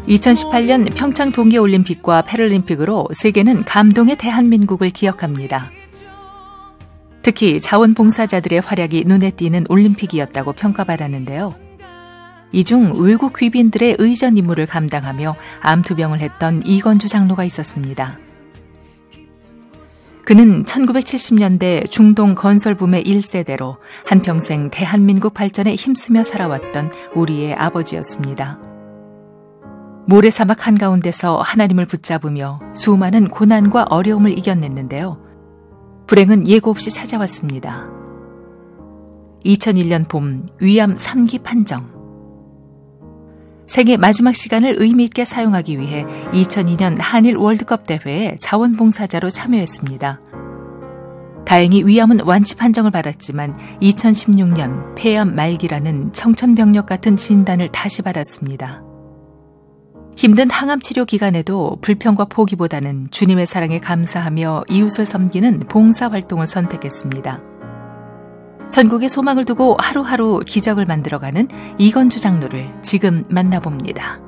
2018년 평창 동계올림픽과 패럴림픽으로 세계는 감동의 대한민국을 기억합니다. 특히 자원봉사자들의 활약이 눈에 띄는 올림픽이었다고 평가받았는데요. 이 중 외국 귀빈들의 의전 임무를 감당하며 암투병을 했던 이건주 장로가 있었습니다. 그는 1970년대 중동 건설붐의 1세대로 한평생 대한민국 발전에 힘쓰며 살아왔던 우리의 아버지였습니다. 모래사막 한가운데서 하나님을 붙잡으며 수많은 고난과 어려움을 이겨냈는데요. 불행은 예고 없이 찾아왔습니다. 2001년 봄 위암 3기 판정. 생애 마지막 시간을 의미 있게 사용하기 위해 2002년 한일 월드컵 대회에 자원봉사자로 참여했습니다. 다행히 위암은 완치 판정을 받았지만 2016년 폐암 말기라는 청천벽력 같은 진단을 다시 받았습니다. 힘든 항암 치료 기간에도 불평과 포기보다는 주님의 사랑에 감사하며 이웃을 섬기는 봉사활동을 선택했습니다. 전국에 소망을 두고 하루하루 기적을 만들어가는 이건주 장로를 지금 만나봅니다.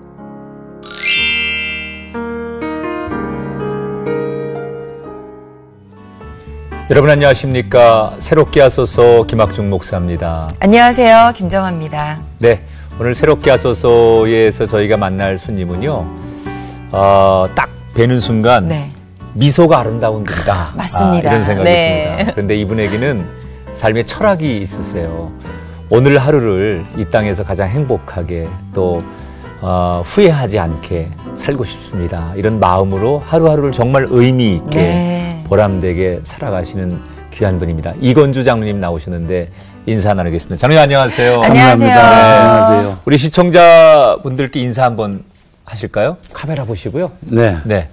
여러분 안녕하십니까? 새롭게 하소서 김학중 목사입니다. 안녕하세요. 김정아입니다. 네, 오늘 새롭게 하소서에서 저희가 만날 손님은요. 딱 뵈는 순간 네. 미소가 아름다운 분이다. 맞습니다. 이런 생각이 네. 듭니다. 그런데 이분에게는 삶의 철학이 있으세요. 오늘 하루를 이 땅에서 가장 행복하게 또 후회하지 않게 살고 싶습니다. 이런 마음으로 하루하루를 정말 의미 있게 네. 보람되게 살아가시는 귀한 분입니다. 이건주 장로님 나오셨는데 인사 나누겠습니다. 장로님 안녕하세요. 안녕하세요. 네. 안녕하세요. 우리 시청자분들께 인사 한번 하실까요? 카메라 보시고요. 네. 네.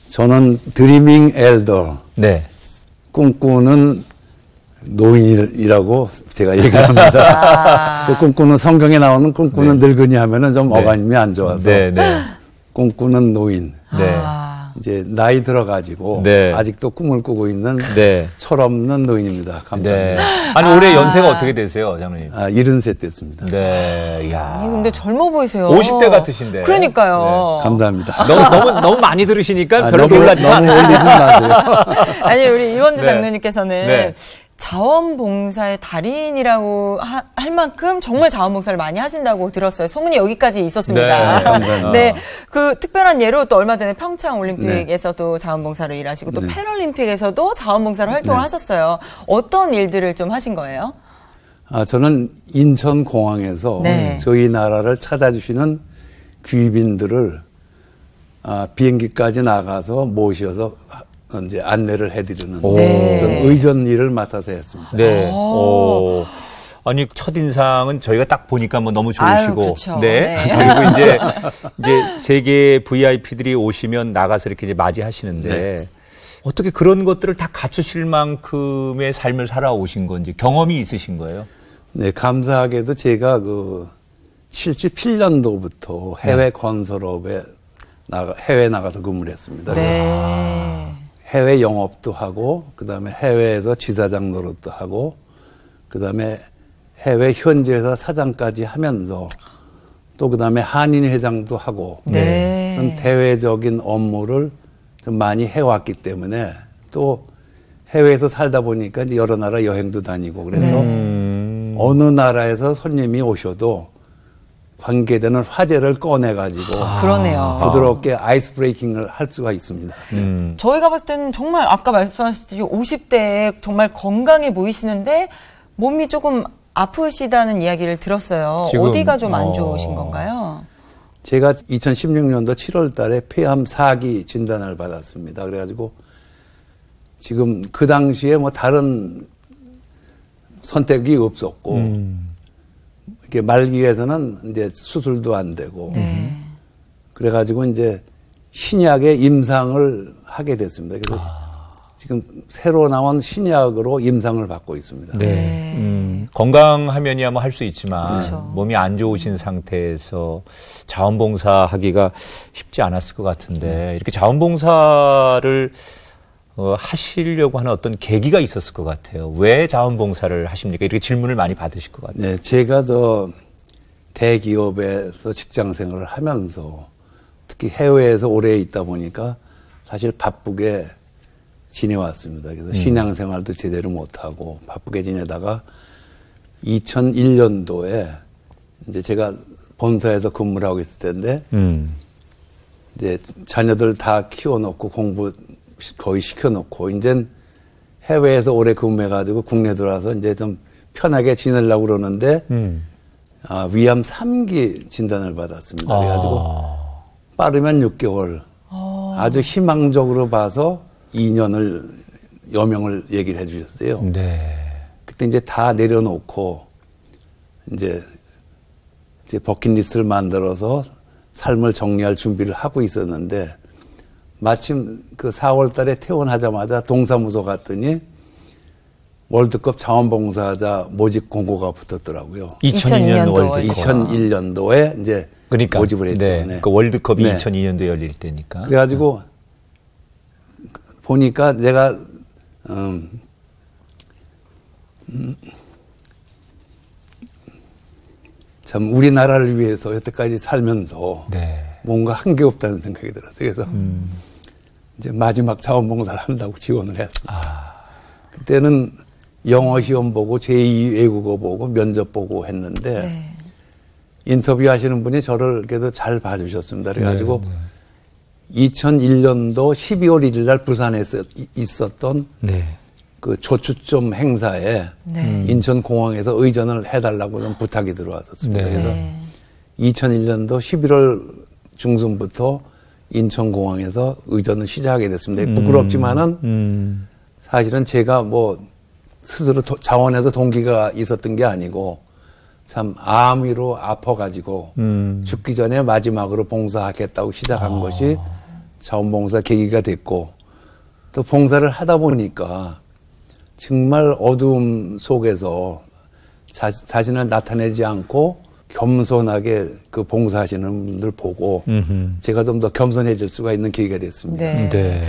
저는 드리밍 엘더. 네. 꿈꾸는 노인이라고 제가 얘기를 합니다. 그 꿈꾸는 성경에 나오는 꿈꾸는 네. 늙은이 하면은 좀 네. 어감이 안 좋아서. 네, 네. 꿈꾸는 노인. 네. 이제 나이 들어가지고 네. 아직도 꿈을 꾸고 있는 네. 철없는 노인입니다. 감사합니다. 네. 아니 올해 연세가 어떻게 되세요, 장로님? 70세 됐습니다. 네. 야. 아니, 근데 젊어 보이세요. 50대 같으신데. 그러니까요. 네. 감사합니다. 너무 많이 들으시니까 별로 너무 놀라지 않으세요. 올리지 마세요. 아니, 우리 이건주 네. 장로님께서는 네. 자원봉사의 달인이라고 할 만큼 정말 자원봉사를 많이 하신다고 들었어요. 소문이 여기까지 있었습니다. 네, 감사합니다. 네, 그 특별한 예로 또 얼마 전에 평창 올림픽에서도 자원봉사로 일하시고 또 네. 패럴림픽에서도 자원봉사로 활동을 네. 하셨어요. 어떤 일들을 좀 하신 거예요? 저는 인천공항에서 네. 저희 나라를 찾아주시는 귀빈들을 비행기까지 나가서 모셔서 이제 안내를 해드리는 네. 그런 의전 일을 맡아서 했습니다. 네. 아니 첫인상은 저희가 딱 보니까 뭐 너무 좋으시고. 아유, 그렇죠. 네. 네. 그리고 이제 세계 VIP들이 오시면 나가서 이렇게 이제 맞이하시는데 네. 어떻게 그런 것들을 다 갖추실 만큼의 삶을 살아오신 건지 경험이 있으신 거예요? 네, 감사하게도 제가 그 77년도부터 해외 건설업에 해외 나가서 근무를 했습니다. 네. 해외 영업도 하고, 그 다음에 해외에서 지사장 노릇도 하고, 그 다음에 해외 현지회사 사장까지 하면서, 또 그 다음에 한인 회장도 하고, 네. 그런 대외적인 업무를 좀 많이 해왔기 때문에, 또 해외에서 살다 보니까 이제 여러 나라 여행도 다니고, 그래서 어느 나라에서 손님이 오셔도 관계되는 화제를 꺼내가지고 그러네요. 부드럽게 아이스 브레이킹을 할 수가 있습니다. 저희가 봤을 때는 정말 아까 말씀하셨듯이 50대에 정말 건강해 보이시는데 몸이 조금 아프시다는 이야기를 들었어요. 지금, 어디가 좀 안 좋으신 건가요? 제가 2016년도 7월 달에 폐암 4기 진단을 받았습니다. 그래가지고 지금 그 당시에 뭐 다른 선택이 없었고 이렇게 말기에서는 이제 수술도 안 되고 네. 그래가지고 이제 신약의 임상을 하게 됐습니다. 그래서 지금 새로 나온 신약으로 임상을 받고 있습니다. 네. 건강하면야 뭐 할 수 있지만 그렇죠. 몸이 안 좋으신 상태에서 자원봉사 하기가 쉽지 않았을 것 같은데 이렇게 자원봉사를 하시려고 하는 어떤 계기가 있었을 것 같아요. 왜 자원봉사를 하십니까? 이렇게 질문을 많이 받으실 것 같아요. 네, 제가 대기업에서 직장 생활을 하면서 특히 해외에서 오래 있다 보니까 사실 바쁘게 지내왔습니다. 그래서 신앙생활도 제대로 못하고 바쁘게 지내다가 2001년도에 이제 제가 본사에서 근무를 하고 있을 때인데 이제 자녀들 다 키워놓고 공부 거의 시켜놓고 이제 해외에서 오래 근무해가지고 국내 들어와서 이제 좀 편하게 지내려고 그러는데 위암 3기 진단을 받았습니다. 그래가지고 빠르면 6개월 아주 희망적으로 봐서 2년을 여명을 얘기를 해주셨어요. 네. 그때 이제 다 내려놓고 이제 버킷리스트를 만들어서 삶을 정리할 준비를 하고 있었는데 마침 그 4월 달에 퇴원하자마자 동사무소 갔더니 월드컵 자원봉사자 모집 공고가 붙었더라고요. 2002년 월드컵. 2001년도에 이제 그러니까, 모집을 했죠. 네. 네. 그 월드컵이 네. 2002년도에 열릴 때니까. 그래가지고 보니까 내가 참 우리나라를 위해서 여태까지 살면서 네. 뭔가 한 게 없다는 생각이 들었어요. 그래서 이제 마지막 자원봉사를 한다고 지원을 했습니다. 그때는 영어 시험 보고 제2 외국어 보고 면접 보고 했는데 네. 인터뷰하시는 분이 저를 그래도 잘 봐주셨습니다. 그래가지고 2001년도 12월 1일 날 부산에 있었던 네. 그 조추첨 행사에 네. 인천공항에서 의전을 해달라고 좀 부탁이 들어왔었습니다. 네. 그래서 네. 2001년도 11월 중순부터 인천공항에서 의전을 시작하게 됐습니다. 부끄럽지만은 사실은 제가 뭐 스스로 자원해서 동기가 있었던 게 아니고 참 암위로 아파가지고 죽기 전에 마지막으로 봉사하겠다고 시작한 것이 자원봉사 계기가 됐고 또 봉사를 하다 보니까 정말 어두움 속에서 자신을 나타내지 않고 겸손하게 그 봉사하시는 분들 보고 제가 좀 더 겸손해질 수가 있는 계기가 됐습니다. 네. 네.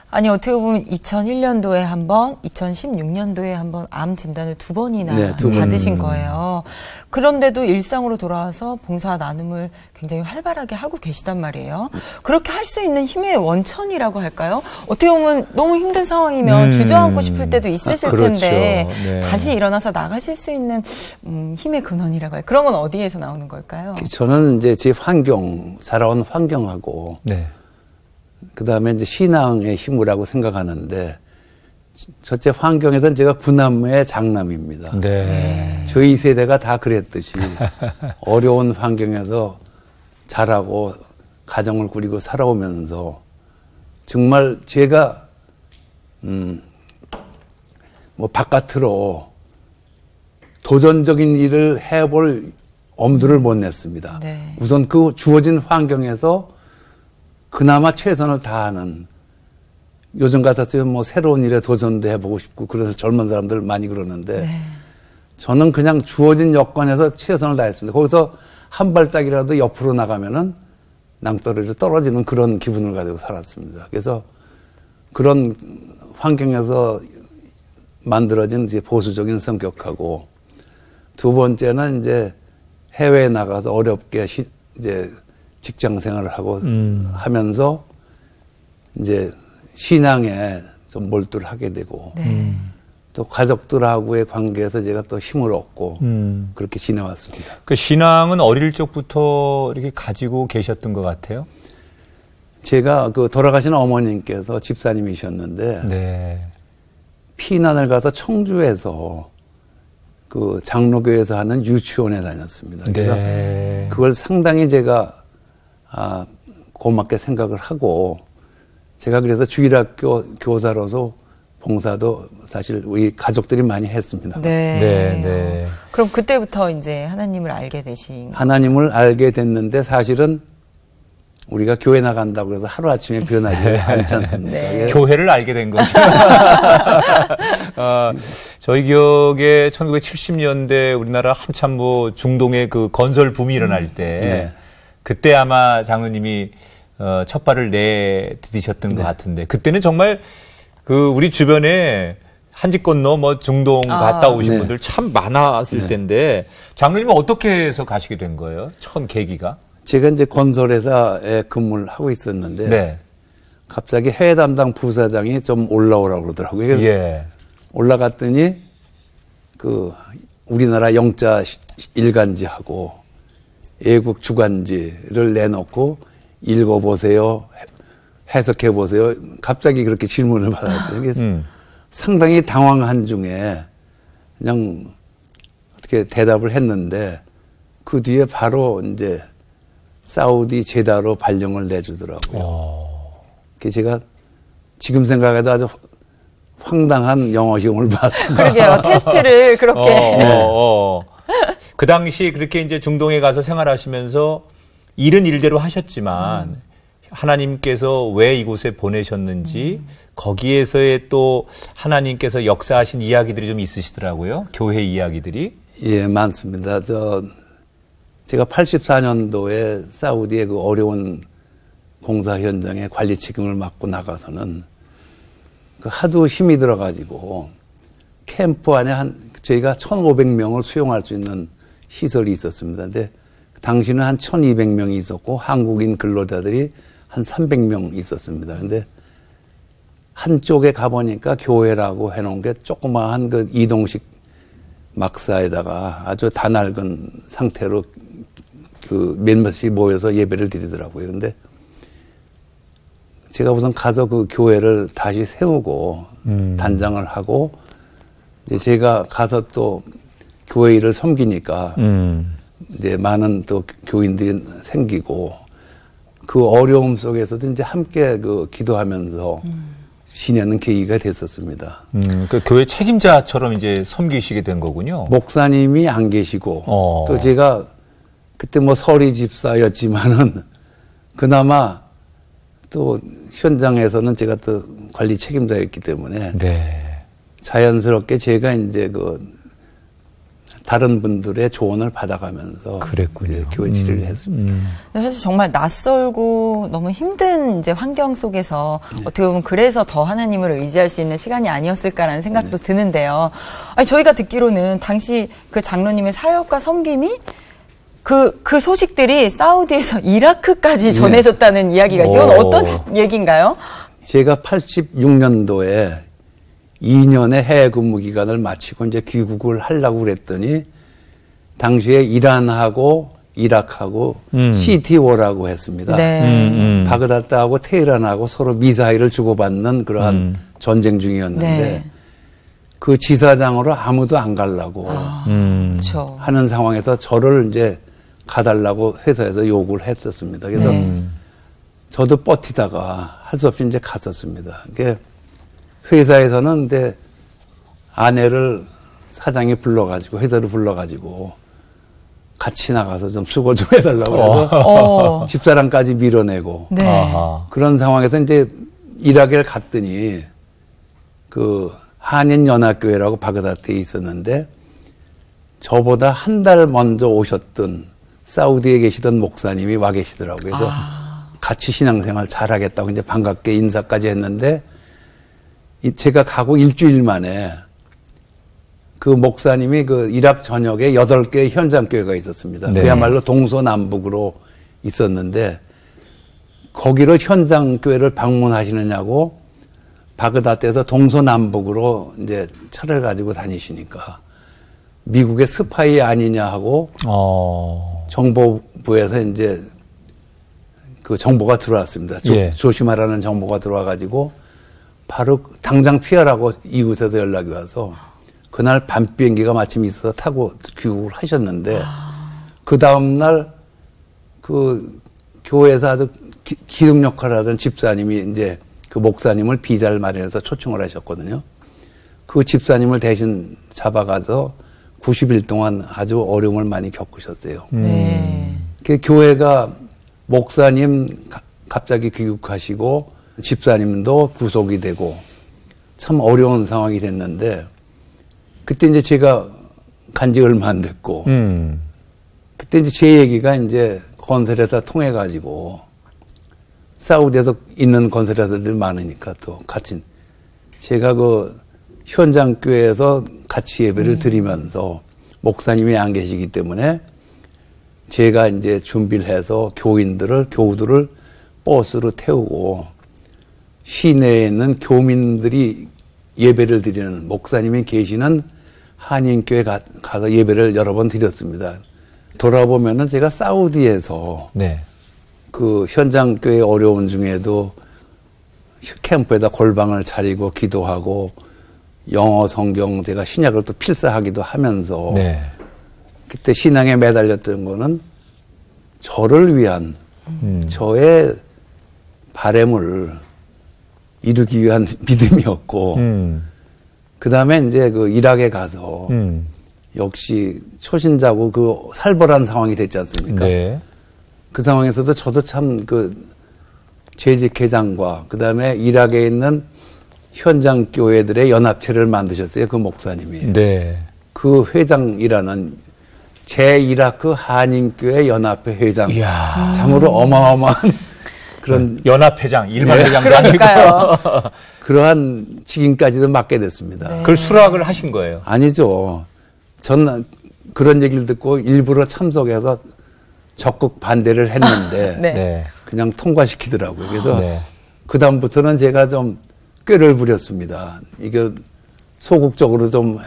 아니 어떻게 보면 2001년도에 한 번, 2016년도에 한 번 암 진단을 2번이나 네, 2번. 받으신 거예요. 그런데도 일상으로 돌아와서 봉사 나눔을 굉장히 활발하게 하고 계시단 말이에요. 그렇게 할 수 있는 힘의 원천이라고 할까요? 어떻게 보면 너무 힘든 상황이면 주저앉고 싶을 때도 있으실 그렇죠. 텐데 네. 다시 일어나서 나가실 수 있는 힘의 근원이라고 할까요? 그런 건 어디에서 나오는 걸까요? 저는 이제 제 환경, 살아온 환경하고 네. 그 다음에 이제 신앙의 힘이라고 생각하는데 첫째 환경에서는 제가 구남의 장남입니다. 네. 저희 세대가 다 그랬듯이 어려운 환경에서 자라고 가정을 꾸리고 살아오면서 정말 제가 뭐 바깥으로 도전적인 일을 해볼 엄두를 못 냈습니다. 네. 우선 그 주어진 환경에서 그나마 최선을 다하는 요즘 같았으면 뭐 새로운 일에 도전도 해보고 싶고 그래서 젊은 사람들 많이 그러는데 네. 저는 그냥 주어진 여건에서 최선을 다했습니다. 거기서 한 발짝이라도 옆으로 나가면은 낭떠러지로 떨어지는 그런 기분을 가지고 살았습니다. 그래서 그런 환경에서 만들어진 이제 보수적인 성격하고 두 번째는 이제 해외에 나가서 어렵게 이제 직장 생활을 하고 하면서 이제 신앙에 좀 몰두를 하게 되고 또 가족들하고의 관계에서 제가 또 힘을 얻고 그렇게 지내왔습니다. 그 신앙은 어릴 적부터 이렇게 가지고 계셨던 것 같아요? 제가 그 돌아가신 어머님께서 집사님이셨는데 네. 피난을 가서 청주에서 그 장로교에서 하는 유치원에 다녔습니다. 그래서 네. 그걸 상당히 제가 고맙게 생각을 하고 제가 그래서 주일학교 교사로서 봉사도 사실 우리 가족들이 많이 했습니다. 네. 네, 네. 그럼 그때부터 이제 하나님을 알게 되신. 하나님을 알게 됐는데 사실은 우리가 교회 나간다고 해서 하루아침에 변하지 않지 않습니까? 네. 예. 교회를 알게 된 거죠. 저희 기억에 1970년대 우리나라 한참 뭐 중동의 그 건설 붐이 일어날 때 네. 그때 아마 장로님이 첫 발을 내디디셨던 것 같은데 그때는 정말 그 우리 주변에 한지 건너 뭐 중동 갔다 오신 네. 분들 참 많았을 네. 텐데 장로님은 어떻게 해서 가시게 된 거예요? 처음 계기가? 제가 이제 건설회사에 근무를 하고 있었는데 네. 갑자기 해외 담당 부사장이 좀 올라오라고 그러더라고요. 그래서 예. 올라갔더니 그 우리나라 영자 일간지하고 애국 주간지를 내놓고 읽어보세요. 해석해보세요. 갑자기 그렇게 질문을 받았더니 그래서 상당히 당황한 중에 그냥 어떻게 대답을 했는데 그 뒤에 바로 이제 사우디 제다로 발령을 내주더라고요. 그래서 제가 지금 생각해도 아주 황당한 영어 시험을 봤습니다. 그러게요. 테스트를 그렇게. 그 당시 그렇게 이제 중동에 가서 생활하시면서 일은 일대로 하셨지만 하나님께서 왜 이곳에 보내셨는지 거기에서의 또 하나님께서 역사하신 이야기들이 좀 있으시더라고요. 교회 이야기들이. 예, 많습니다. 제가 84년도에 사우디의 그 어려운 공사 현장에 관리 책임을 맡고 나가서는 그 하도 힘이 들어가지고 캠프 안에 저희가 1,500명을 수용할 수 있는 시설이 있었습니다. 근데 당시는 한 1,200명이 있었고 한국인 근로자들이 한 300명 있었습니다. 근데 한쪽에 가보니까 교회라고 해놓은 게 조그마한 그 이동식 막사에다가 아주 다 낡은 상태로 그 몇몇이 모여서 예배를 드리더라고요. 근데 제가 우선 가서 그 교회를 다시 세우고 단장을 하고 이제 제가 가서 또 교회 일을 섬기니까 이제 많은 또 교인들이 생기고 그 어려움 속에서도 이제 함께 그 기도하면서 지내는 계기가 됐었습니다. 그 교회 책임자처럼 이제 섬기시게 된 거군요. 목사님이 안 계시고 또 제가 그때 뭐 서리 집사였지만은 그나마 또 현장에서는 제가 또 관리 책임자였기 때문에 네. 자연스럽게 제가 이제 그 다른 분들의 조언을 받아가면서 그랬군요. 교회 지리를 했습니다. 사실 정말 낯설고 너무 힘든 이제 환경 속에서 어떻게 보면 그래서 더 하나님을 의지할 수 있는 시간이 아니었을까라는 생각도 드는데요. 아니, 저희가 듣기로는 당시 그 장로님의 사역과 섬김이 그 소식들이 사우디에서 이라크까지 전해졌다는 이야기가 이건 어떤 얘기인가요? 제가 86년도에 2년의 해외 근무 기간을 마치고 이제 귀국을 하려고 그랬더니 당시에 이란하고 이라크하고 시티워라고 했습니다. 네. 바그다드하고 테헤란하고 서로 미사일을 주고받는 그러한 전쟁 중이었는데 네. 그 지사장으로 아무도 안 가려고 그렇죠. 하는 상황에서 저를 이제 가달라고 회사에서 요구를 했었습니다. 그래서 저도 버티다가 할 수 없이 이제 갔었습니다. 그게 회사에서는 근데 아내를 사장이 불러가지고 회사를 불러가지고 같이 나가서 좀 수고 좀 해달라고 해서 집사람까지 밀어내고 네. 그런 상황에서 이제 이라크를 갔더니 그 한인연합교회라고 바그다드에 있었는데 저보다 한 달 먼저 오셨던 사우디에 계시던 목사님이 와 계시더라고요. 그래서 같이 신앙생활 잘하겠다고 이제 반갑게 인사까지 했는데 제가 가고 일주일 만에 그 목사님이 그 이라크 전역에 8개의 현장교회가 있었습니다. 네. 그야말로 동서남북으로 있었는데 거기를 현장교회를 방문하시느냐고 바그다드에서 동서남북으로 이제 차를 가지고 다니시니까 미국의 스파이 아니냐 하고 정보부에서 이제 그 정보가 들어왔습니다. 조심하라는 정보가 들어와가지고 바로 당장 피하라고 이웃에서 연락이 와서 그날 밤 비행기가 마침 있어서 타고 귀국을 하셨는데 그 다음날 그 교회에서 아주 기둥 역할을 하던 집사님이 이제 그 목사님을 비자를 마련해서 초청을 하셨거든요. 그 집사님을 대신 잡아가서 90일 동안 아주 어려움을 많이 겪으셨어요. 그 교회가 목사님 갑자기 귀국하시고 집사님도 구속이 되고 참 어려운 상황이 됐는데 그때 이제 제가 간지 얼마 안 됐고 그때 이제 제 얘기가 이제 건설회사 통해 가지고 사우디에서 있는 건설회사들이 많으니까 또 같이 제가 그 현장교회에서 같이 예배를 드리면서 목사님이 안 계시기 때문에 제가 이제 준비를 해서 교우들을 버스로 태우고 시내에 있는 교민들이 예배를 드리는 목사님이 계시는 한인교회 가서 예배를 여러 번 드렸습니다. 돌아보면은 제가 사우디에서 네. 그 현장교회 어려운 중에도 캠프에다 골방을 차리고 기도하고 영어 성경 제가 신약을 또 필사하기도 하면서 네. 그때 신앙에 매달렸던 거는 저를 위한 저의 바램을 이루기 위한 믿음이었고 그 다음에 이제 그 이락에 가서 역시 초신자고 그 살벌한 상황이 됐지 않습니까? 네. 그 상황에서도 저도 참 그 재직회장과 그 다음에 이락에 있는 현장 교회들의 연합체를 만드셨어요. 그 목사님이. 네. 그 회장이라는 제1라크 한인교회 연합회 회장. 이야. 참으로 어마어마한 그런 연합회장, 일반 네. 회장도 아니고. 그러한 직임까지도 맡게 됐습니다. 네. 그걸 수락을 하신 거예요. 아니죠. 전 그런 얘기를 듣고 일부러 참석해서 적극 반대를 했는데 네. 네. 그냥 통과시키더라고요. 그래서 네. 그다음부터는 제가 좀 꾀를 부렸습니다. 이게 소극적으로 좀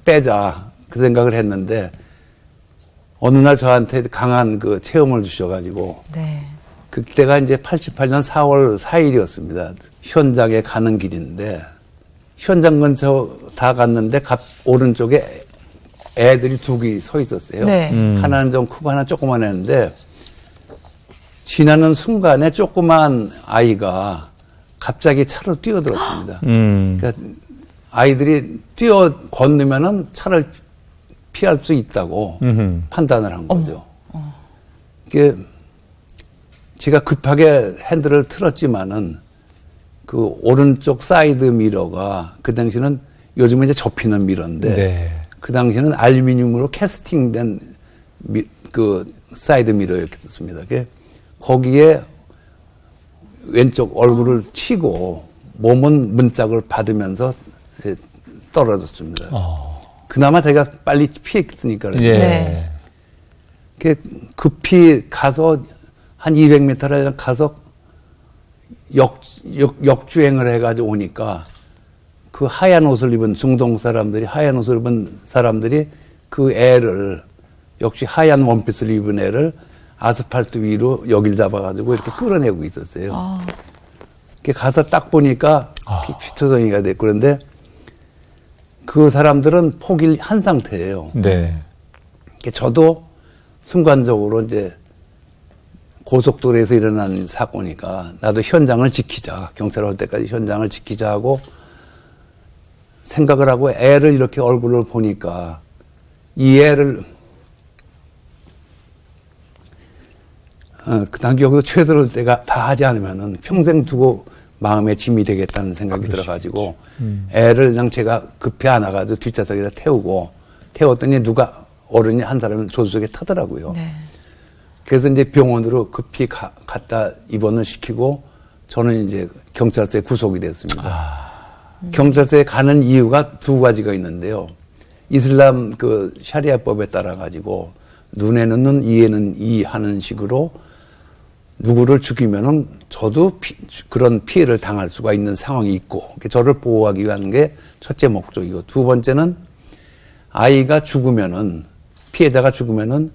빼자 그 생각을 했는데 어느 날 저한테 강한 그 체험을 주셔가지고 네. 그때가 이제 88년 4월 4일이었습니다. 현장에 가는 길인데 현장 근처 다 갔는데 오른쪽에 애들이 두 개 서 있었어요. 네. 하나는 좀 크고 하나는 조그만 애인데 지나는 순간에 조그만 아이가 갑자기 차로 뛰어들었습니다. 그러니까 아이들이 뛰어 건너면은 차를 피할 수 있다고 판단을 한 거죠. 이게 제가 급하게 핸들을 틀었지만은 그 오른쪽 사이드 미러가 그 당시는 요즘은 이제 접히는 미러인데 네. 그 당시에는 알루미늄으로 캐스팅된 그 사이드 미러였습니다. 거기에 왼쪽 얼굴을 치고 몸은 문짝을 받으면서 떨어졌습니다. 그나마 제가 빨리 피했으니까. 예. 네. 급히 가서 한 200m를 가서 역주행을 해가지고 오니까 그 하얀 옷을 입은 중동 사람들이 하얀 옷을 입은 사람들이 그 애를 역시 하얀 원피스를 입은 애를 아스팔트 위로 여길 잡아가지고 이렇게 끌어내고 있었어요. 가서 딱 보니까 피투성이가 됐고 그런데 그 사람들은 포기를 한 상태예요. 네. 저도 순간적으로 이제 고속도로에서 일어난 사고니까 나도 현장을 지키자. 경찰 올 때까지 현장을 지키자 하고 생각을 하고 애를 이렇게 얼굴을 보니까 이 애를 그 당시 여기서 최선을 때가 다 하지 않으면은 평생 두고 마음에 짐이 되겠다는 생각이 들어가지고 애를 그냥 제가 급히 안아가지고 뒷좌석에다 태웠더니 누가 어른이 한 사람은 조수석에 타더라고요. 네. 그래서 이제 병원으로 급히 갔다 입원을 시키고 저는 이제 경찰서에 구속이 됐습니다. 경찰서에 가는 이유가 두 가지가 있는데요. 이슬람 그 샤리아법에 따라 가지고 눈에는 눈, 이에는 이 하는 식으로 누구를 죽이면은 저도 그런 피해를 당할 수가 있는 상황이 있고 저를 보호하기 위한 게 첫째 목적이고 두 번째는 아이가 죽으면은 피해자가 죽으면은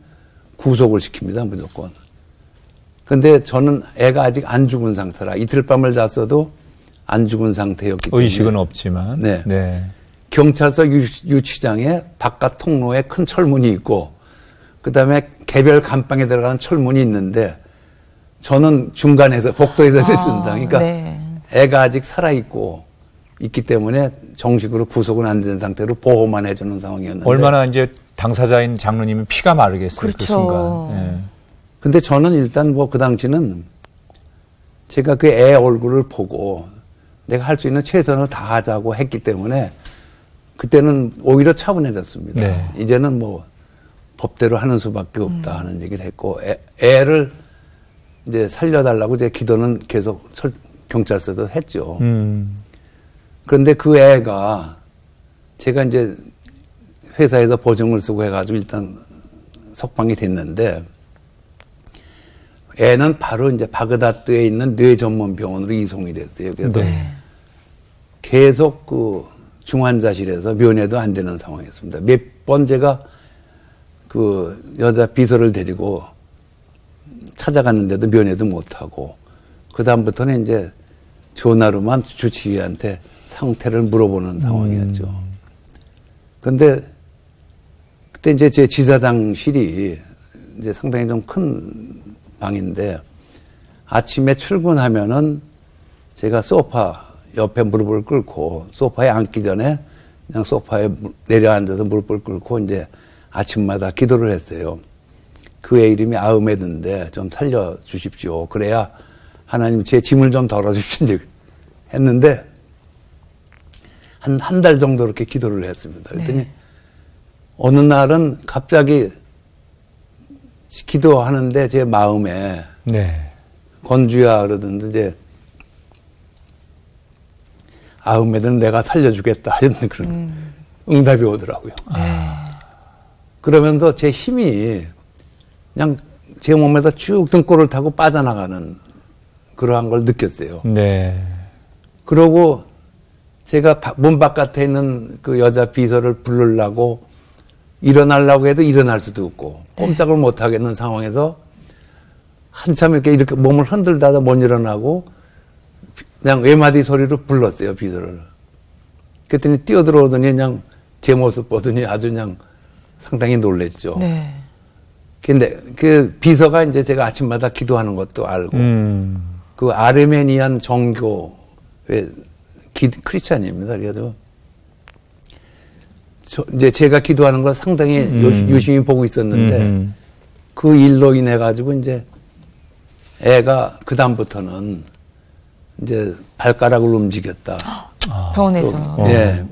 구속을 시킵니다 무조건. 근데 저는 애가 아직 안 죽은 상태라 이틀 밤을 잤어도 안 죽은 상태였기 때문에 의식은 없지만 네. 네. 경찰서 유치장에 바깥 통로에 큰 철문이 있고 그다음에 개별 감방에 들어가는 철문이 있는데 저는 중간에서 복도에서 있습니다. 그러니까 네. 애가 아직 있기 때문에 정식으로 구속은 안 된 상태로 보호만 해주는 상황이었는데 얼마나 이제 당사자인 장로님은 피가 마르겠어요. 그렇죠. 그 순간. 네. 근데 저는 일단 뭐 그 당시는 제가 그 애 얼굴을 보고 내가 할 수 있는 최선을 다하자고 했기 때문에 그때는 오히려 차분해졌습니다. 네. 이제는 뭐 법대로 하는 수밖에 없다 하는 얘기를 했고 애를 이제 살려달라고 제 기도는 계속 경찰서도 했죠. 그런데 그 애가 제가 이제 회사에서 보증을 쓰고 해가지고 일단 석방이 됐는데 애는 바로 이제 바그다드에 있는 뇌 전문 병원으로 이송이 됐어요. 그래서 계속 그 중환자실에서 면회도 안 되는 상황이었습니다. 몇 번 제가 그 여자 비서를 데리고 찾아갔는데도 면회도 못하고 그다음부터는 이제 전화로만 주치의한테 상태를 물어보는 상황이었죠. 근데 그때 이제 제 지사장실이 이제 상당히 좀 큰 방인데 아침에 출근하면은 제가 소파 옆에 무릎을 꿇고 소파에 앉기 전에 그냥 소파에 내려앉아서 무릎을 꿇고 이제 아침마다 기도를 했어요. 그 애 이름이 아흐메드인데 좀 살려주십시오. 그래야 하나님 제 짐을 좀 덜어주십시오. 했는데 한 달 정도 이렇게 기도를 했습니다. 그랬더니 어느 날은 갑자기 기도하는데 제 마음에 건주야 그러던데 이제 아흐메드는 내가 살려주겠다 하는 그런 응답이 오더라고요. 그러면서 제 힘이 그냥 제 몸에서 쭉 등골을 타고 빠져나가는 그러한 걸 느꼈어요. 그러고 제가 문 바깥에 있는 그 여자 비서를 부르려고 일어나려고 해도 일어날 수도 없고 꼼짝을 못 하겠는 상황에서 한참 이렇게 몸을 흔들다가 못 일어나고 그냥 외마디 소리로 불렀어요, 비서를. 그랬더니 뛰어들어오더니 그냥 제 모습 보더니 아주 그냥 상당히 놀랬죠. 근데 그 비서가 이제 제가 아침마다 기도하는 것도 알고 그 아르메니안 정교의 크리스찬입니다. 그래도 이제 제가 기도하는 걸 상당히 유심히 보고 있었는데 그 일로 인해 가지고 이제 애가 그 다음부터는 이제 발가락을 움직였다. 병원에서. 예.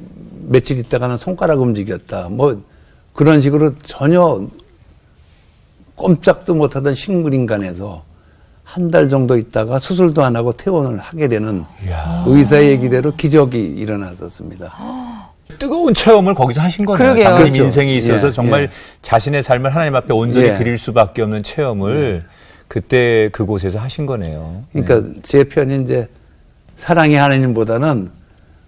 며칠 있다가는 손가락 움직였다. 뭐 그런 식으로 전혀 꼼짝도 못하던 식물인간에서 한 달 정도 있다가 수술도 안 하고 퇴원을 하게 되는 의사의 얘기대로 기적이 일어났었습니다. 뜨거운 체험을 거기서 하신 거네요. 그러게요. 장로님 그렇죠. 인생에 있어서 정말 예. 자신의 삶을 하나님 앞에 온전히 예. 드릴 수밖에 없는 체험을 그때 그곳에서 하신 거네요. 그러니까 제 편이 이제 사랑의 하나님보다는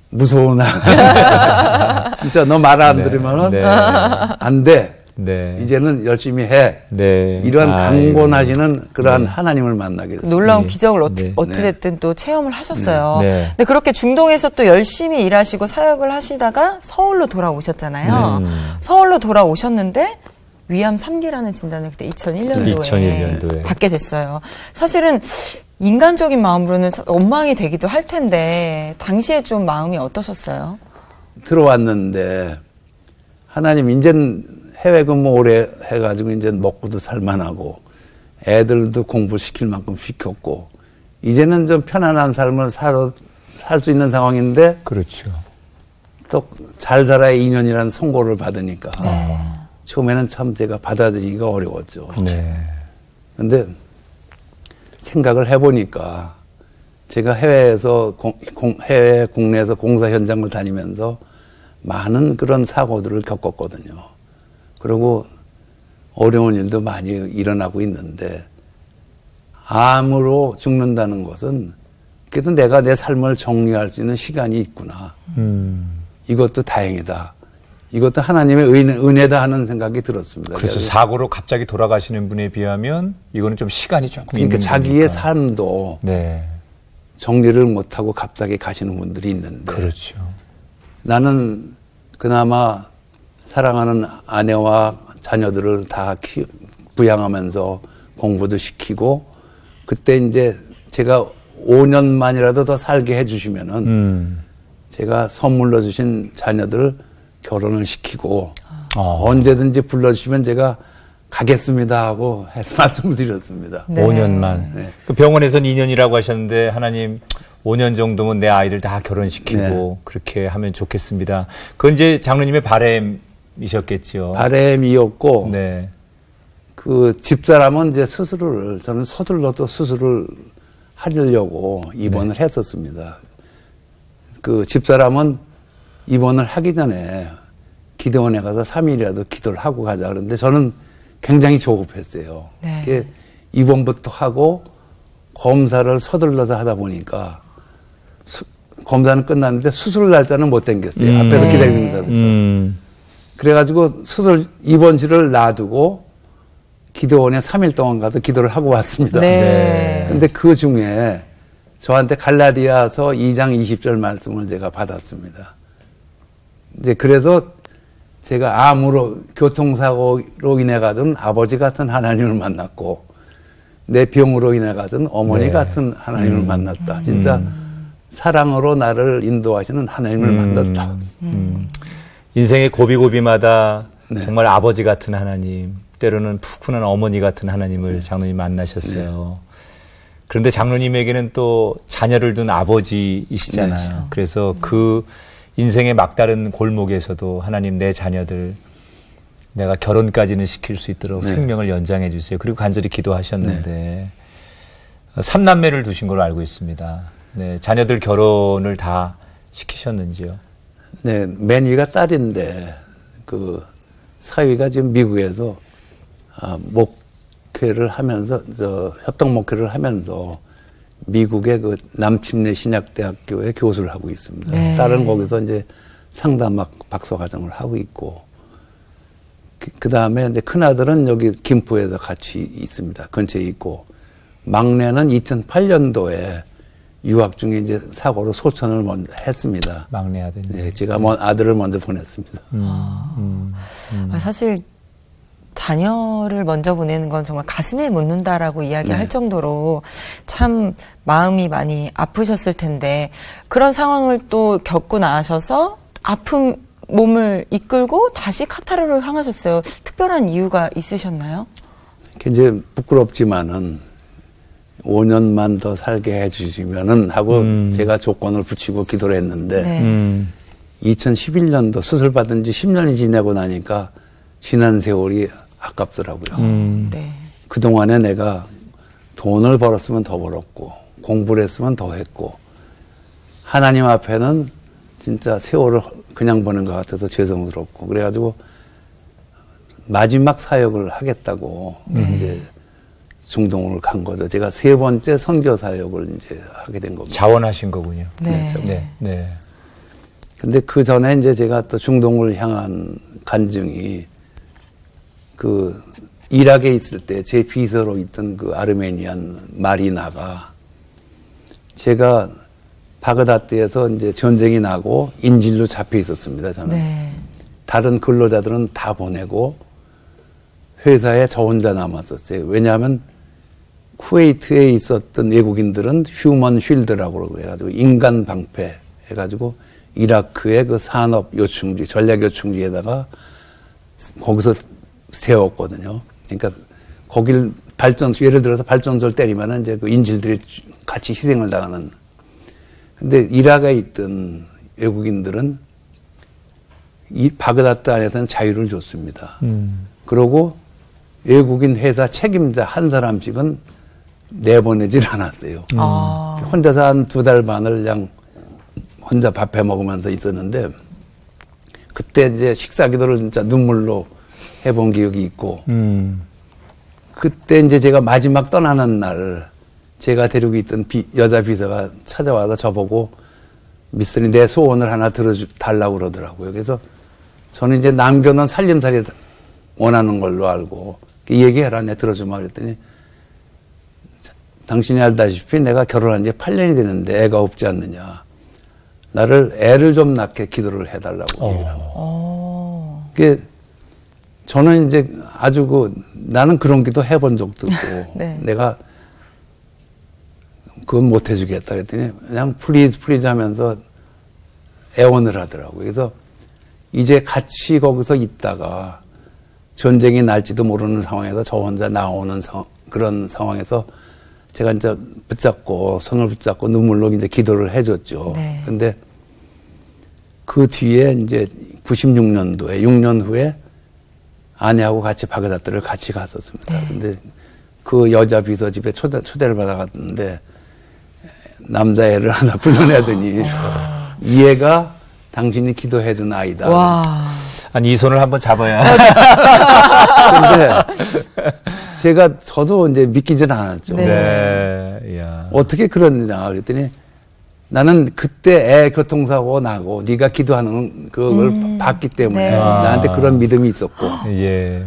무서운 하나님. 진짜 너 말 안 들으면은 안 돼. 이제는 열심히 해. 이러한 강권하시는 그러한 하나님을 만나게 됐습니다. 놀라운 기적을 어찌됐든 또 체험을 하셨어요. 근데 그렇게 중동에서 또 열심히 일하시고 사역을 하시다가 서울로 돌아오셨잖아요. 서울로 돌아오셨는데 위암 3기라는 진단을 그때 2001년도에 받게 됐어요. 사실은 인간적인 마음으로는 원망이 되기도 할 텐데 당시에 좀 마음이 어떠셨어요? 들어왔는데 하나님 이제는 해외 근무 오래 해가지고 이제 먹고도 살만하고 애들도 공부시킬 만큼 시켰고 이제는 좀 편안한 삶을 살 수 있는 상황인데 그렇죠. 또 잘 살아야 2년이라는 선고를 받으니까 처음에는 참 제가 받아들이기가 어려웠죠. 근데 생각을 해보니까 제가 해외에서 해외 국내에서 공사 현장을 다니면서 많은 그런 사고들을 겪었거든요. 그리고 어려운 일도 많이 일어나고 있는데 암으로 죽는다는 것은 그래도 내가 내 삶을 정리할 수 있는 시간이 있구나. 이것도 다행이다. 이것도 하나님의 은혜다 하는 생각이 들었습니다. 그래서 사고로 갑자기 돌아가시는 분에 비하면 이거는 좀 시간이 조금 그러니까 있는 자기의 거니까. 삶도 정리를 못하고 갑자기 가시는 분들이 있는데 그렇죠. 나는 그나마 사랑하는 아내와 자녀들을 다 부양하면서 공부도 시키고 그때 이제 제가 5년만이라도 더 살게 해주시면은 제가 선물로 주신 자녀들을 결혼을 시키고 언제든지 불러주시면 제가 가겠습니다 하고 해서 말씀을 드렸습니다. 5년만. 그 병원에서는 2년이라고 하셨는데 하나님 5년 정도면 내 아이들 다 결혼시키고 그렇게 하면 좋겠습니다. 그건 이제 장로님의 바람이셨겠죠. 바람이었고 그 집사람은 이제 저는 서둘러 또 수술을 하려고 입원을 했었습니다. 그 집사람은 입원을 하기 전에 기도원에 가서 3일이라도 기도를 하고 가자 그러는데 저는 굉장히 조급했어요. 네. 입원부터 하고 검사를 서둘러서 하다 보니까 검사는 끝났는데 수술 날짜는 못 당겼어요. 앞에서 기다리는 사람에서. 그래가지고 입원실을 놔두고 기도원에 3일 동안 가서 기도를 하고 왔습니다. 네. 근데 그 중에 저한테 갈라디아서 2장 20절 말씀을 제가 받았습니다. 이제 그래서 제가 암으로 교통사고로 인해 가진 아버지 같은 하나님을 만났고 내 병으로 인해 가진 어머니 네. 같은 하나님을 만났다. 진짜 사랑으로 나를 인도하시는 하나님을 만났다. 인생의 고비고비마다 정말 아버지 같은 하나님, 때로는 푸근한 어머니 같은 하나님을 장로님 만나셨어요. 그런데 장로님에게는 또 자녀를 둔 아버지이시잖아요. 그래서 그 인생의 막다른 골목에서도 하나님 내 자녀들 내가 결혼까지는 시킬 수 있도록 생명을 연장해 주세요. 그리고 간절히 기도하셨는데 3남매를 두신 걸로 알고 있습니다. 네, 자녀들 결혼을 다 시키셨는지요? 네, 맨 위가 딸인데 그 사위가 지금 미국에서 목회를 하면서 협동 목회를 하면서 미국의 그 남침내 신약대학교에 교수를 하고 있습니다. 네. 딸은 거기서 이제 상담학 박사 과정을 하고 있고 그 다음에 이제 큰 아들은 여기 김포에서 같이 있습니다. 근처에 있고 막내는 2008년도에 유학 중에 이제 사고로 소천을 먼저 했습니다. 막내 아들. 네, 제가 아들을 먼저 보냈습니다. 사실 자녀를 먼저 보내는 건 정말 가슴에 묻는다라고 이야기할 정도로 참 마음이 많이 아프셨을 텐데 그런 상황을 또 겪고 나셔서 아픈 몸을 이끌고 다시 카타르를 향하셨어요. 특별한 이유가 있으셨나요? 굉장히 부끄럽지만은 5년만 더 살게 해주시면은 하고 제가 조건을 붙이고 기도를 했는데 2011년도 수술 받은 지 10년이 지나고 나니까 지난 세월이 아깝더라고요. 네. 그동안에 내가 돈을 벌었으면 더 벌었고 공부를 했으면 더 했고 하나님 앞에는 진짜 세월을 그냥 보는 것 같아서 죄송스럽고 그래가지고 마지막 사역을 하겠다고 이제 중동을 간 거죠. 제가 3번째 선교 사역을 이제 하게 된 겁니다. 자원하신 거군요. 네. 네. 근데 그 전에 이제 제가 또 중동을 향한 간증이 그 이락에 있을 때 제 비서로 있던 그 아르메니안 마리나가 제가 바그다드에서 이제 전쟁이 나고 인질로 잡혀 있었습니다. 저는 네. 다른 근로자들은 다 보내고 회사에 저 혼자 남았었어요. 왜냐하면 쿠웨이트에 있었던 외국인들은 휴먼 쉴드라고 해가지고 인간 방패 해가지고 이라크의 그 산업 요충지, 전략 요충지에다가 거기서 세웠거든요. 그러니까 거길 예를 들어서 발전소를 때리면은 이제 그 인질들이 같이 희생을 당하는. 근데 이라크에 있던 외국인들은 이 바그다드 안에서는 자유를 줬습니다. 그러고 외국인 회사 책임자 한 사람씩은 내보내질 않았어요. 혼자서 한 2달 반을 그냥 혼자 밥해 먹으면서 있었는데 그때 이제 식사 기도를 진짜 눈물로 해본 기억이 있고 그때 이제 제가 마지막 떠나는 날 제가 데리고 있던 여자 비서가 찾아와서 저보고 미스터리 내 소원을 하나 들어달라고 그러더라고요. 그래서 저는 이제 남겨놓은 살림살이 원하는 걸로 알고 얘기해라 내 들어주마 그랬더니 당신이 알다시피 내가 결혼한 지 8년이 되는데 애가 없지 않느냐. 나를 애를 좀 낳게 기도를 해달라고 얘기를 하고. 그게 저는 이제 아주 나는 그런 기도 해본 적도 없고 네. 내가 그건 못 해주겠다 그랬더니 그냥 플리즈 하면서 애원을 하더라고요. 그래서 이제 같이 거기서 있다가 전쟁이 날지도 모르는 상황에서 저 혼자 나오는 그런 상황에서 제가 이제 손을 붙잡고 눈물로 이제 기도를 해줬죠. 네. 근데 그 뒤에 이제 96년도에 6년 후에 아내하고 같이 바그다드를 같이 갔었습니다. 네. 근데 그 여자 비서 집에 초대를 받아갔는데 남자애를 하나 불러내더니 이 애가 당신이 기도해준 아이다. 와. 아니 이 손을 한번 잡아야. 근데 저도 이제 믿기진 않았죠. 네. 야. 어떻게 그러느냐 그랬더니 나는 그때 애 교통사고 나고 네가 기도하는 그걸 봤기 때문에 네. 나한테 그런 믿음이 있었고 예.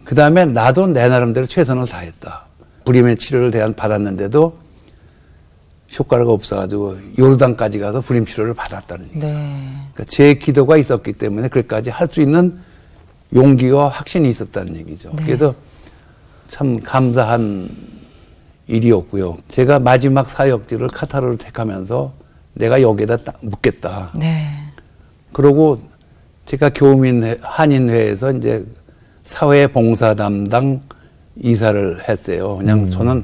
그 다음에 나도 내 나름대로 최선을 다했다. 불임의 치료를 받았는데도 효과가 없어가지고 요르단까지 가서 불임 치료를 받았다는 얘기예요. 네. 그러니까 제 기도가 있었기 때문에 그까지 할 수 있는 용기와 확신이 있었다는 얘기죠. 네. 그래서 참 감사한 일이었고요. 제가 마지막 사역지를 카타르를 택하면서 내가 여기에다 묻겠다. 네. 그러고 제가 교민 한인회에서 이제 사회봉사 담당 이사를 했어요. 그냥 저는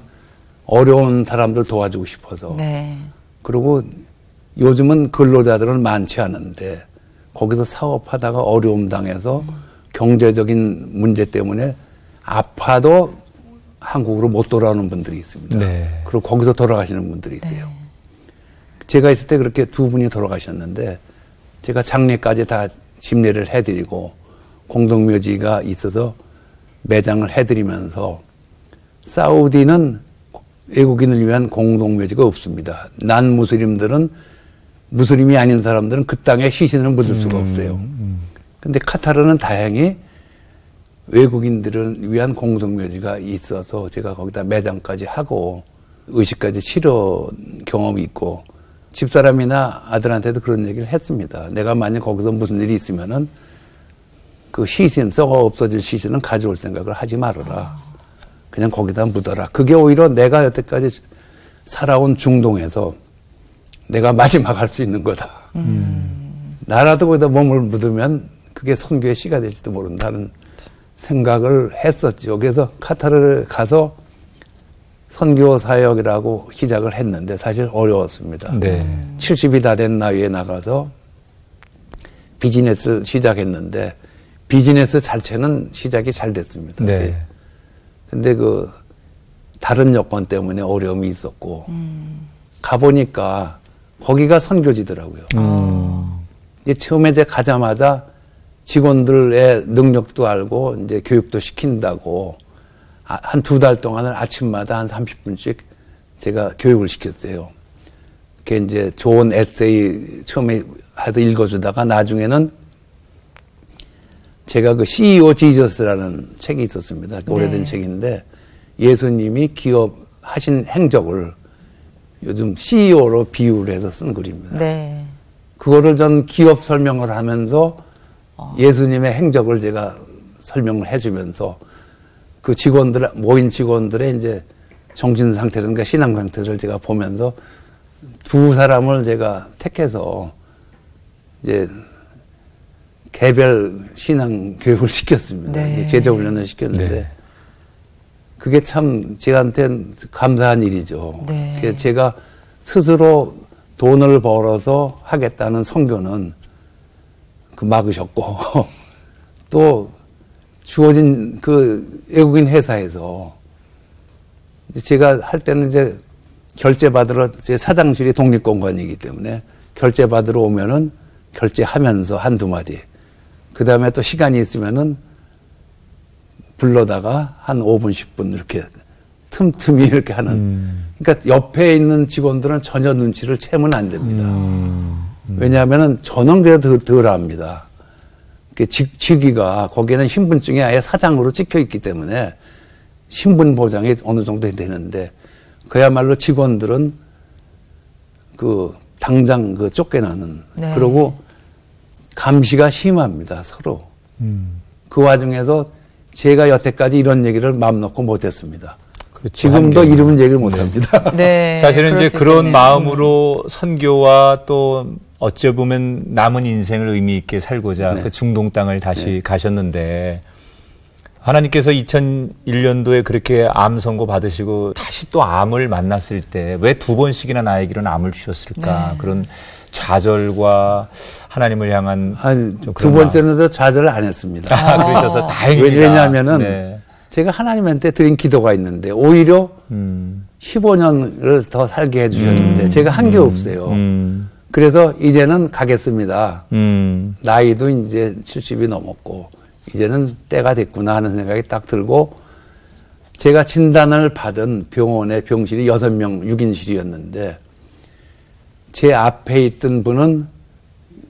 어려운 사람들 도와주고 싶어서. 네. 그리고 요즘은 근로자들은 많지 않은데 거기서 사업하다가 어려움 당해서 경제적인 문제 때문에 아파도 한국으로 못 돌아오는 분들이 있습니다. 네. 그리고 거기서 돌아가시는 분들이 있어요. 네. 제가 있을 때 그렇게 두 분이 돌아가셨는데 제가 장례까지 다 집례를 해드리고 공동묘지가 있어서 매장을 해드리면서 사우디는 외국인을 위한 공동묘지가 없습니다. 난 무슬림들은 무슬림이 아닌 사람들은 그 땅에 시신을 묻을 수가 없어요. 근데 카타르는 다행히 외국인들을 위한 공동묘지가 있어서 제가 거기다 매장까지 하고 의식까지 치러 경험이 있고 집사람이나 아들한테도 그런 얘기를 했습니다. 내가 만약 거기서 무슨 일이 있으면은 그 시신, 썩어 없어질 시신은 가져올 생각을 하지 말아라. 그냥 거기다 묻어라. 그게 오히려 내가 여태까지 살아온 중동에서 내가 마지막 할 수 있는 거다. 나라도 거기다 몸을 묻으면 그게 선교의 씨가 될지도 모른다는 생각을 했었죠. 그래서 카타르를 가서 선교 사역이라고 시작을 했는데 사실 어려웠습니다. 네. 70이 다 된 나이에 나가서 비즈니스를 시작했는데 비즈니스 자체는 시작이 잘 됐습니다. 네. 근데 그 다른 여건 때문에 어려움이 있었고 가보니까 거기가 선교지더라고요. 이제 처음에 이제 가자마자 직원들의 능력도 알고 이제 교육도 시킨다고 한 2달 동안을 아침마다 한 30분씩 제가 교육을 시켰어요. 그게 이제 좋은 에세이 처음에 해서 읽어주다가 나중에는 제가 그 CEO 지저스라는 책이 있었습니다. 오래된 네. 책인데 예수님이 기업하신 행적을 요즘 CEO로 비유를 해서 쓴 글입니다. 네. 그거를 전 기업 설명을 하면서 예수님의 행적을 제가 설명을 해주면서 그 직원들, 모인 직원들의 이제 정신 상태든가 신앙 상태를 제가 보면서 두 사람을 제가 택해서 이제 개별 신앙 교육을 시켰습니다. 네. 제자 훈련을 시켰는데 네. 그게 참 저한테는 감사한 일이죠. 네. 그게 제가 스스로 돈을 벌어서 하겠다는 선교는 그 막으셨고 또 주어진 그 외국인 회사에서 제가 할 때는 이제 결제 받으러 제 사장실이 독립공간이기 때문에 결제 받으러 오면은 결제하면서 한두 마디 그 다음에 또 시간이 있으면은 불러다가 한 5분, 10분 이렇게 틈틈이 이렇게 하는. 그러니까 옆에 있는 직원들은 전혀 눈치를 채면 안 됩니다. 왜냐하면은 저는 그래도 덜 합니다. 직위가 거기에는 신분증이 아예 사장으로 찍혀 있기 때문에 신분 보장이 어느 정도 되는데 그야말로 직원들은 그 당장 그 쫓겨나는. 네. 그리고 감시가 심합니다, 서로. 그 와중에서 제가 여태까지 이런 얘기를 마음 놓고 못했습니다. 그렇죠. 지금도 한계는. 이름은 얘기를 못합니다. 네. 사실은 그럴 이제 수 그런 있겠네요. 마음으로 선교와 또 어찌 보면 남은 인생을 의미 있게 살고자 네. 그 중동 땅을 다시 가셨는데 하나님께서 2001년도에 그렇게 암 선고 받으시고 다시 또 암을 만났을 때 왜 2번씩이나 나에게는 암을 주셨을까? 네. 그런 좌절과 하나님을 향한 아니, 좀 두 그런 번째는 좌절을 안 했습니다. 그러셔서 다행입니다. 왜냐하면은 네. 제가 하나님한테 드린 기도가 있는데 오히려 15년을 더 살게 해주셨는데 제가 한 게 없어요. 그래서 이제는 가겠습니다. 나이도 이제 70이 넘었고 이제는 때가 됐구나 하는 생각이 딱 들고 제가 진단을 받은 병원의 병실이 6명 6인실이었는데 제 앞에 있던 분은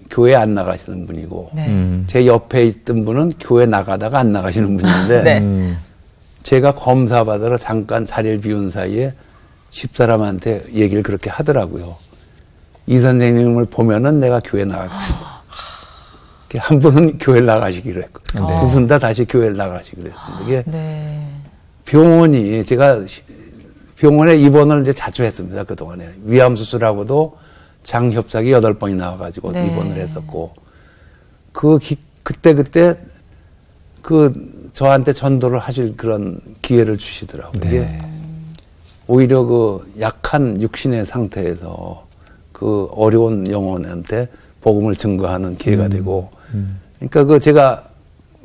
교회 안 나가시는 분이고 네. 제 옆에 있던 분은 교회 나가다가 안 나가시는 분인데 네. 제가 검사 받으러 잠깐 자리를 비운 사이에 집사람한테 얘기를 그렇게 하더라고요. 이 선생님을 보면은 내가 교회 나가겠습니다. 한 분은 교회를 나가시기로 했고 네. 두 분 다 다시 교회를 나가시기로 했습니다. 이게 네. 병원이 제가 병원에 입원을 이제 자주 했습니다. 그동안에 위암 수술하고도 장협착이 8번이 나와가지고 네. 입원을 했었고 그때 저한테 전도를 하실 그런 기회를 주시더라고요. 이게 네. 오히려 그 약한 육신의 상태에서 그 어려운 영혼한테 복음을 증거하는 기회가 되고 그러니까 제가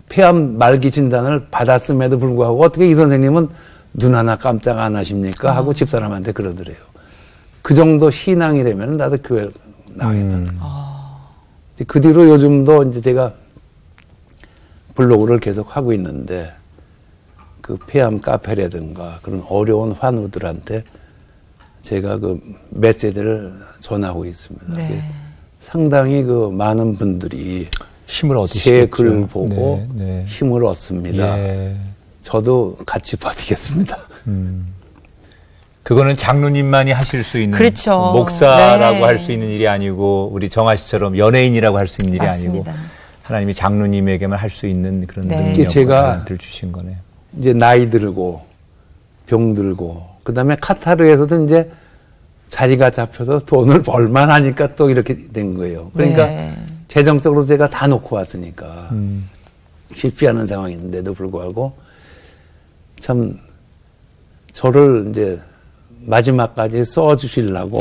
폐암 말기 진단을 받았음에도 불구하고 어떻게 이 선생님은 눈 하나 깜짝 안 하십니까? 하고 집사람한테 그러더래요. 그 정도 신앙이라면 나도 교회 나가겠다. 그 뒤로 요즘도 이제 제가 블로그를 계속 하고 있는데 그 폐암 카페라든가 그런 어려운 환우들한테 제가 그 메시지를 전하고 있습니다. 네. 상당히 그 많은 분들이 힘을 제 얻으시겠죠. 글 보고 네, 네. 힘을 얻습니다. 예. 저도 같이 버티겠습니다. 그거는 장로님만이 하실 수 있는 그렇죠. 목사라고 네. 할 수 있는 일이 아니고 우리 정아 씨처럼 연예인이라고 할 수 있는 일이 맞습니다. 아니고 하나님이 장로님에게만 할 수 있는 그런 네. 능력을 제가 들 주신 거네요. 이제 나이 들고 병 들고 그다음에 카타르에서도 이제 자리가 잡혀서 돈을 벌만 하니까 또 이렇게 된 거예요. 그러니까 네. 재정적으로 제가 다 놓고 왔으니까 쉽지 않은 상황인데도 불구하고 참 저를 이제 마지막까지 써주시려고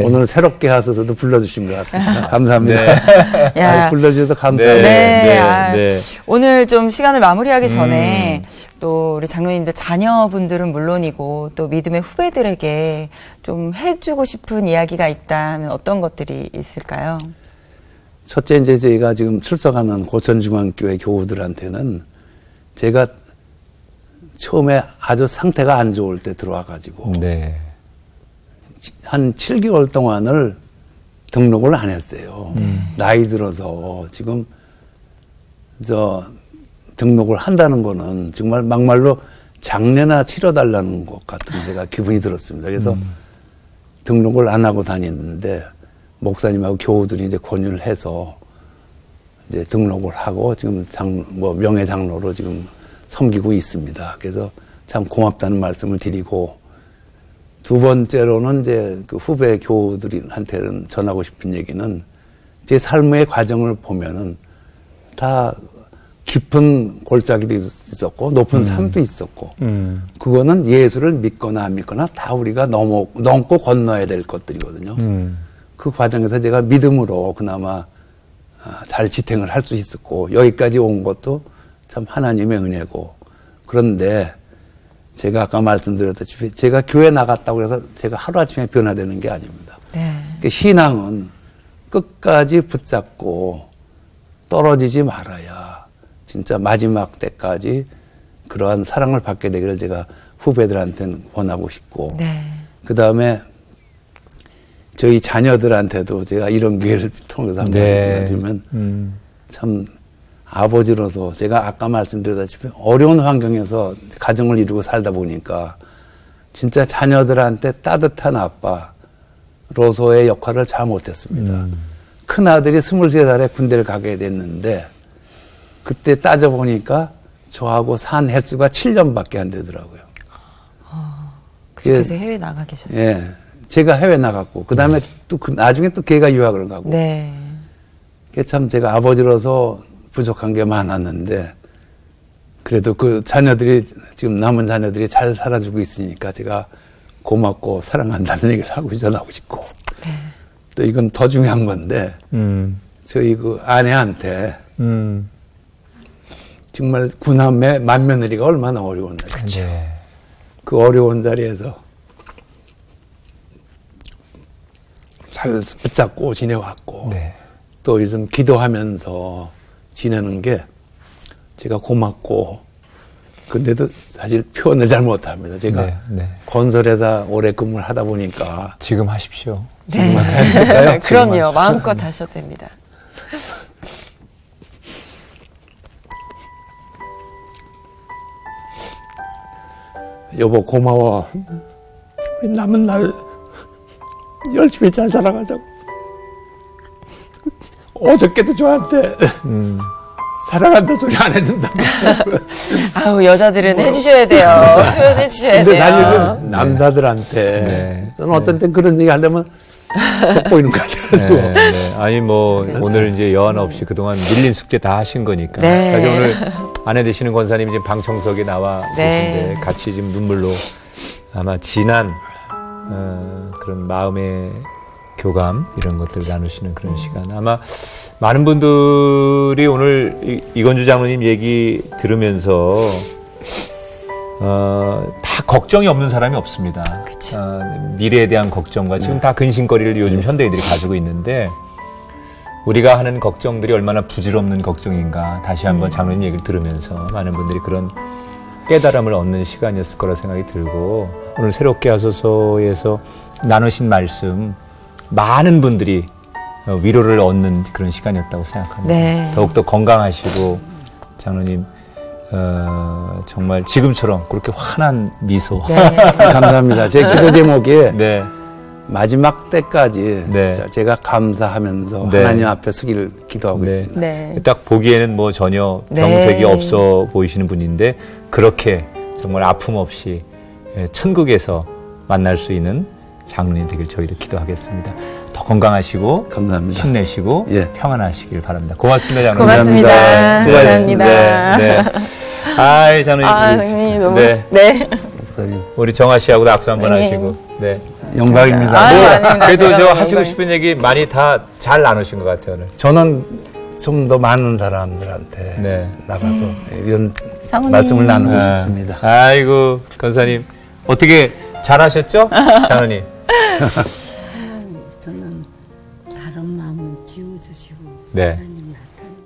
오늘 새롭게 하셔서도 불러주신 것 같습니다. 감사합니다. 네. 야. 불러주셔서 감사합니다. 네. 네, 아, 네. 오늘 좀 시간을 마무리하기 전에 또 우리 장로님들 자녀분들은 물론이고 또 믿음의 후배들에게 좀 해주고 싶은 이야기가 있다면 어떤 것들이 있을까요? 첫째 이제 저희가 지금 출석하는 고천중앙교회 교우들한테는 제가 처음에 아주 상태가 안 좋을 때 들어와가지고 네. 한 7개월 동안을 등록을 안 했어요. 나이 들어서 지금 등록을 한다는 거는 정말 막말로 장례나 치러달라는 것 같은 제가 기분이 들었습니다. 그래서 등록을 안 하고 다녔는데 목사님하고 교우들이 이제 권유를 해서 이제 등록을 하고 지금 명예 장로로 지금 섬기고 있습니다. 그래서 참 고맙다는 말씀을 드리고 두 번째로는 이제 그 후배 교우들한테는 전하고 싶은 얘기는 제 삶의 과정을 보면은 다 깊은 골짜기도 있었고 높은 산도 있었고 그거는 예수를 믿거나 안 믿거나 다 우리가 넘고 건너야 될 것들이거든요. 그 과정에서 제가 믿음으로 그나마 잘 지탱을 할 수 있었고 여기까지 온 것도 참 하나님의 은혜고 그런데 제가 아까 말씀드렸다시피 제가 교회 나갔다고 해서 제가 하루아침에 변화되는 게 아닙니다. 네. 그러니까 신앙은 끝까지 붙잡고 떨어지지 말아야 진짜 마지막 때까지 그러한 사랑을 받게 되기를 제가 후배들한테는 권하고 싶고 네. 그다음에 저희 자녀들한테도 제가 이런 기회를 통해서 한번 말씀드리면 참 아버지로서 제가 아까 말씀드렸다시피 어려운 환경에서 가정을 이루고 살다 보니까 진짜 자녀들한테 따뜻한 아빠로서의 역할을 잘 못했습니다. 큰아들이 23살에 군대를 가게 됐는데 그때 따져보니까 저하고 산 횟수가 7년밖에 안 되더라고요. 그래서 해외 나가 계셨어요. 예. 제가 해외 나갔고 그다음에 또 나중에 또 걔가 유학을 가고 네. 그게 참 제가 아버지로서 부족한 게 많았는데 그래도 그 자녀들이 지금 남은 자녀들이 잘 살아주고 있으니까 제가 고맙고 사랑한다는 얘기를 하고 전하고 싶고 네. 또 이건 더 중요한 건데 저희 그 아내한테 정말 구남매 맏며느리가 얼마나 어려운 자리죠. 네. 그 어려운 자리에서 잘 붙잡고 지내왔고 네. 또 요즘 기도하면서 지내는 게 제가 고맙고 근데도 사실 표현을 잘 못합니다. 제가 네, 네. 건설회사 오래 근무를 하다 보니까 지금 하십시오. 네. 할까요? 그럼요. 마음껏 하셔도 됩니다. 여보 고마워. 우리 남은 날 열심히 잘 살아가자고. 어저께도 저한테 사랑한다 소리 안 해준다고. 아우, 여자들은 해주셔야 돼요. 표현해 주셔야 근데 돼요. 사실은 남자들한테 네. 저는 어떤 때 그런 얘기 하려면 속 보이는 것 같아요. 네, 네. 아니 뭐 오늘 이제 여한 없이 그동안 밀린 숙제 다 하신 거니까. 네. 사실 오늘 아내 되시는 권사님이 지금 방청석에 나와 네. 계신데 같이 지금 눈물로 아마 진한 그런 마음의 교감 이런 것들 나누시는 그런 시간. 아마 많은 분들이 오늘 이건주 장로님 얘기 들으면서 다 걱정이 없는 사람이 없습니다. 미래에 대한 걱정과 지금 다 근심거리를 요즘 현대인들이 가지고 있는데 우리가 하는 걱정들이 얼마나 부질없는 걱정인가 다시 한번 장로님 얘기를 들으면서 많은 분들이 그런 깨달음을 얻는 시간이었을 거라 생각이 들고 오늘 새롭게 하소서에서 나누신 말씀 많은 분들이 위로를 얻는 그런 시간이었다고 생각합니다. 네. 더욱더 건강하시고 장로님 정말 지금처럼 그렇게 환한 미소. 네. 감사합니다. 제 기도 제목이 네. 마지막 때까지 네. 진짜 제가 감사하면서 네. 하나님 앞에 서기를 기도하고 네. 있습니다. 네. 딱 보기에는 뭐 전혀 네. 병색이 없어 보이시는 분인데 그렇게 정말 아픔 없이 천국에서 만날 수 있는 장로님 되길 저희도 기도하겠습니다. 더 건강하시고 감사합니다. 힘내시고 예. 평안하시길 바랍니다. 고맙습니다, 장로님. 고맙습니다. 수고하셨습니다. 감사합니다. 네. 아이, 장로님. 아, 장로님 너무. 네. 네. 목사님 우리 정아 씨하고도 악수 한번 네. 하시고. 네. 영광입니다. 아, 뭐, 아닙니다. 그래도 저 제가 하시고 영광. 싶은 얘기 많이 다 잘 나누신 것 같아요, 오늘. 저는 좀 더 많은 사람들한테 네. 나가서 이런 사모님. 말씀을 나누고 아, 싶습니다. 아이고, 권사님. 어떻게 잘하셨죠? 장로님. 저는 다른 마음은 지워주시고 네. 하나님 나타내시고